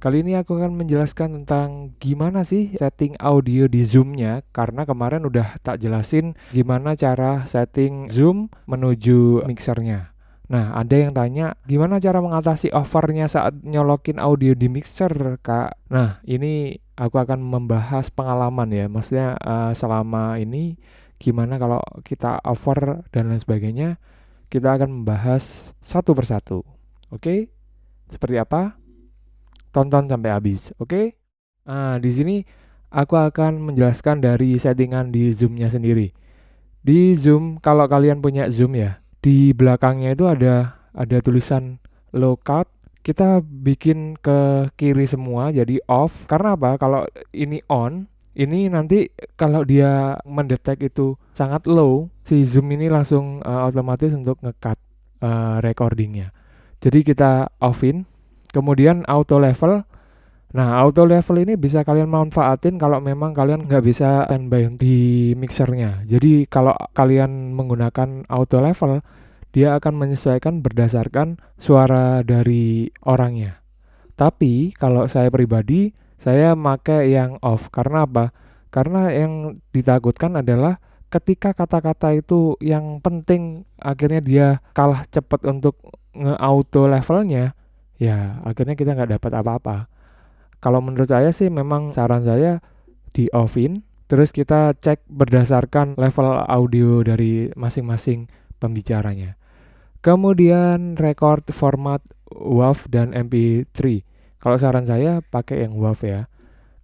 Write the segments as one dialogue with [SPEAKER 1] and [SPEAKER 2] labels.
[SPEAKER 1] Kali ini aku akan menjelaskan tentang gimana sih setting audio di Zoom-nya, karena kemarin udah tak jelasin gimana cara setting Zoom menuju mixernya. Nah, ada yang tanya gimana cara mengatasi overnya saat nyolokin audio di mixer, Kak. Nah, ini aku akan membahas pengalaman ya, maksudnya selama ini gimana kalau kita over dan lain sebagainya. Kita akan membahas satu persatu. Oke? Seperti apa? Tonton sampai habis, oke? Nah, di sini aku akan menjelaskan dari settingan di Zoom-nya sendiri. Di Zoom, kalau kalian punya Zoom ya, di belakangnya itu ada tulisan lockout. Kita bikin ke kiri semua jadi off. Karena apa? Kalau ini on, ini nanti kalau dia mendetek itu sangat low, si Zoom ini langsung otomatis untuk nge-cut recordingnya. Jadi kita offin, kemudian auto level. Nah, auto level ini bisa kalian manfaatin kalau memang kalian nggak bisa standby di mixernya. Jadi kalau kalian menggunakan auto level, dia akan menyesuaikan berdasarkan suara dari orangnya. Tapi kalau saya pribadi, saya pakai yang off. Karena apa? Karena yang ditakutkan adalah ketika kata-kata itu yang penting akhirnya dia kalah cepat untuk nge-auto levelnya, ya akhirnya kita nggak dapat apa-apa. Kalau menurut saya sih memang saran saya di offin, terus kita cek berdasarkan level audio dari masing-masing pembicaranya. Kemudian record format WAV dan MP3. Kalau saran saya pakai yang WAV ya.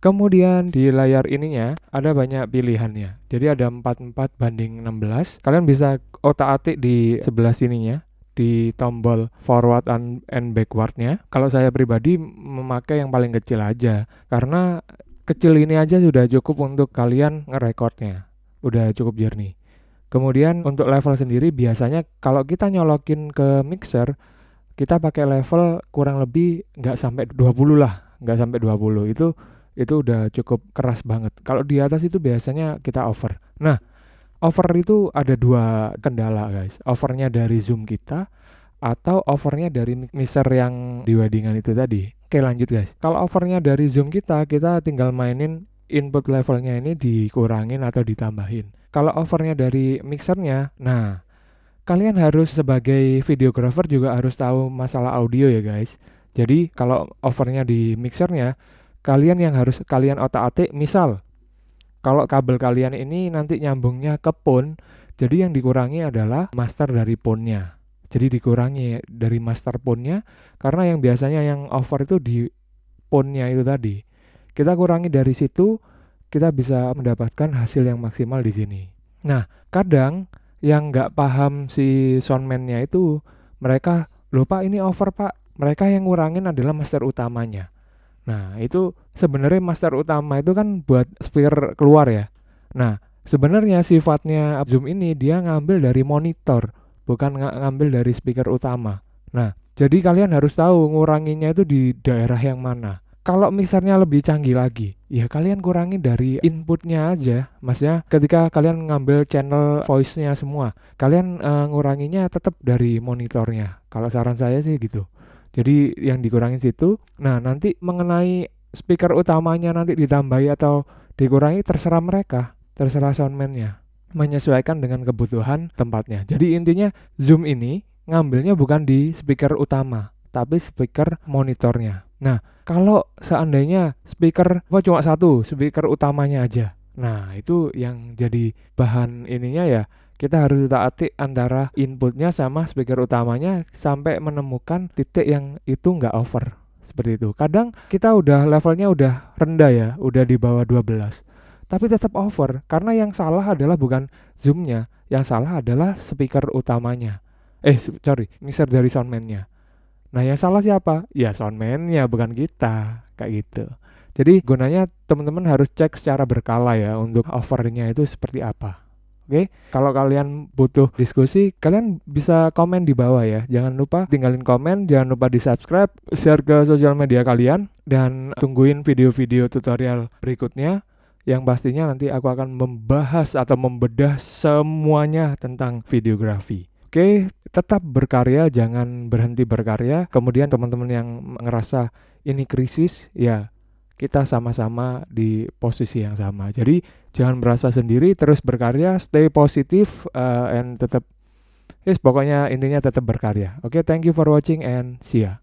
[SPEAKER 1] Kemudian di layar ininya ada banyak pilihannya. Jadi ada 44:16. Kalian bisa otak-atik di sebelah sininya, di tombol forward and backwardnya. Kalau saya pribadi memakai yang paling kecil aja, karena kecil ini aja sudah cukup untuk kalian ngerekodnya, udah cukup jernih. Kemudian untuk level sendiri biasanya kalau kita nyolokin ke mixer, kita pakai level kurang lebih nggak sampai 20 lah, nggak sampai 20. Itu udah cukup keras banget. Kalau di atas itu biasanya kita over. Nah, over itu ada dua kendala guys. Overnya dari Zoom kita atau overnya dari mixer yang di weddingan itu tadi. Oke, lanjut guys. Kalau overnya dari Zoom kita tinggal mainin input levelnya ini dikurangin atau ditambahin. Kalau overnya dari mixernya, nah kalian harus sebagai videographer juga harus tahu masalah audio ya guys. Jadi kalau overnya di mixernya, kalian yang harus kalian otak-atik, misal kalau kabel kalian ini nanti nyambungnya ke phone, jadi yang dikurangi adalah master dari phone-nya. Jadi dikurangi dari master phone-nya, karena yang biasanya yang over itu di phone-nya itu tadi. Kita kurangi dari situ, kita bisa mendapatkan hasil yang maksimal di sini. Nah, kadang yang nggak paham si soundman-nya itu, mereka, loh pak ini over pak, mereka yang ngurangin adalah master utamanya. Nah, itu sebenarnya master utama itu kan buat speaker keluar ya. Nah, sebenarnya sifatnya Zoom ini dia ngambil dari monitor, bukan ngambil dari speaker utama. Nah, jadi kalian harus tahu nguranginnya itu di daerah yang mana. Kalau mixernya lebih canggih lagi, ya kalian kurangi dari inputnya aja. Maksudnya ketika kalian ngambil channel voice-nya semua, kalian nguranginya tetap dari monitornya. Kalau saran saya sih gitu. Jadi yang dikurangin situ. Nah, nanti mengenai speaker utamanya nanti ditambahi atau dikurangi terserah mereka, terserah soundman-nya. Menyesuaikan dengan kebutuhan tempatnya. Jadi intinya Zoom ini ngambilnya bukan di speaker utama, tapi speaker monitornya. Nah, kalau seandainya speaker cuma satu, speaker utamanya aja. Nah, itu yang jadi bahan ininya ya. Kita harus utak-atik antara inputnya sama speaker utamanya sampai menemukan titik yang itu nggak over. Seperti itu. Kadang kita udah levelnya udah rendah ya, udah di bawah 12. Tapi tetap over, karena yang salah adalah bukan zoomnya, yang salah adalah speaker utamanya. Mixer dari soundman-nya. Nah, yang salah siapa? Ya soundman-nya, bukan kita. Kayak gitu. Jadi gunanya teman-teman harus cek secara berkala ya untuk overnya itu seperti apa. Oke, kalau kalian butuh diskusi, kalian bisa komen di bawah ya. Jangan lupa tinggalin komen, jangan lupa di-subscribe, share ke sosial media kalian, dan tungguin video-video tutorial berikutnya yang pastinya nanti aku akan membahas atau membedah semuanya tentang videografi. Oke, tetap berkarya, jangan berhenti berkarya. Kemudian teman-teman yang ngerasa ini krisis, ya kita sama-sama di posisi yang sama. Jadi jangan merasa sendiri, terus berkarya, stay positif, and tetap, pokoknya intinya tetap berkarya. Oke, thank you for watching and see ya.